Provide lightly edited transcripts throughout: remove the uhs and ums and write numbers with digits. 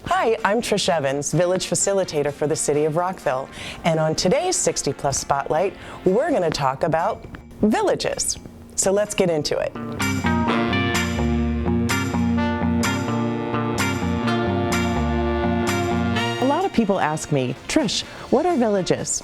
Hi, I'm Trish Evans, Village Facilitator for the City of Rockville. And on today's 60 Plus Spotlight, we're going to talk about villages. So let's get into it. A lot of people ask me, Trish, what are villages?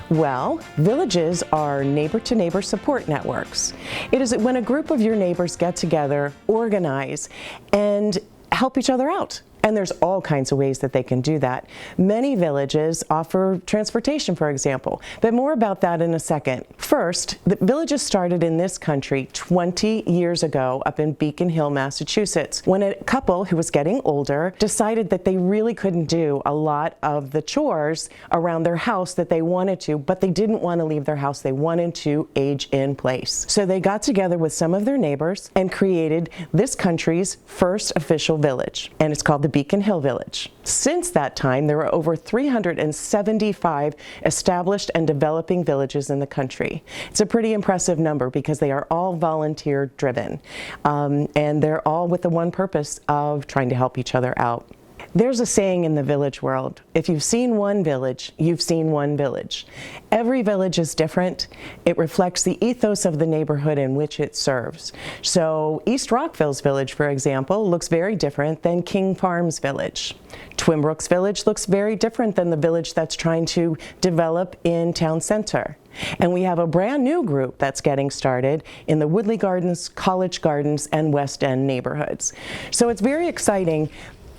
Well, villages are neighbor-to-neighbor support networks. It is when a group of your neighbors get together, organize, and help each other out. And there's all kinds of ways that they can do that. Many villages offer transportation, for example, but more about that in a second. First, the villages started in this country 20 years ago up in Beacon Hill, Massachusetts, when a couple who was getting older decided that they really couldn't do a lot of the chores around their house that they wanted to, but they didn't want to leave their house. They wanted to age in place. So they got together with some of their neighbors and created this country's first official village, and it's called the Beacon Hill Village. Since that time, there are over 375 established and developing villages in the country. It's a pretty impressive number because they are all volunteer driven, and they're all with the one purpose of trying to help each other out. There's a saying in the village world, if you've seen one village, you've seen one village. Every village is different. It reflects the ethos of the neighborhood in which it serves. So East Rockville's village, for example, looks very different than King Farms Village. Twinbrook's village looks very different than the village that's trying to develop in Town Center. And we have a brand new group that's getting started in the Woodley Gardens, College Gardens, and West End neighborhoods. So it's very exciting.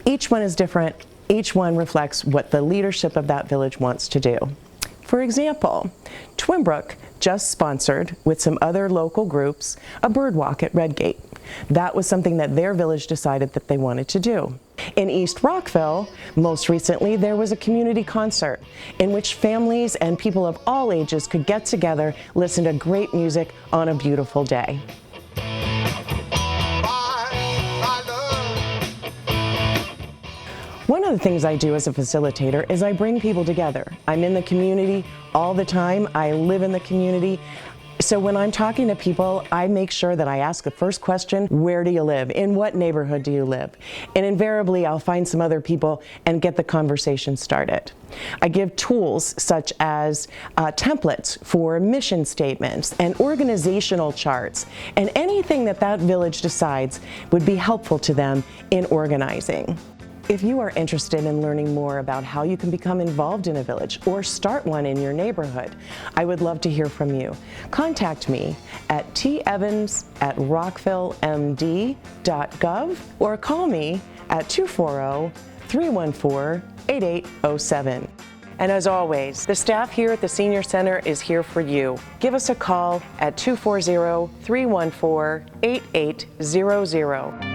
Each one is different. Each one reflects what the leadership of that village wants to do. For example, Twinbrook just sponsored, with some other local groups, a bird walk at Redgate. That was something that their village decided that they wanted to do. In East Rockville, most recently, there was a community concert in which families and people of all ages could get together, listen to great music on a beautiful day. One of the things I do as a facilitator is I bring people together. I'm in the community all the time. I live in the community. So when I'm talking to people, I make sure that I ask the first question, where do you live? In what neighborhood do you live? And invariably, I'll find some other people and get the conversation started. I give tools such as templates for mission statements and organizational charts, and anything that that village decides would be helpful to them in organizing. If you are interested in learning more about how you can become involved in a village or start one in your neighborhood, I would love to hear from you. Contact me at tevans@rockvillemd.gov or call me at 240-314-8807. And as always, the staff here at the Senior Center is here for you. Give us a call at 240-314-8800.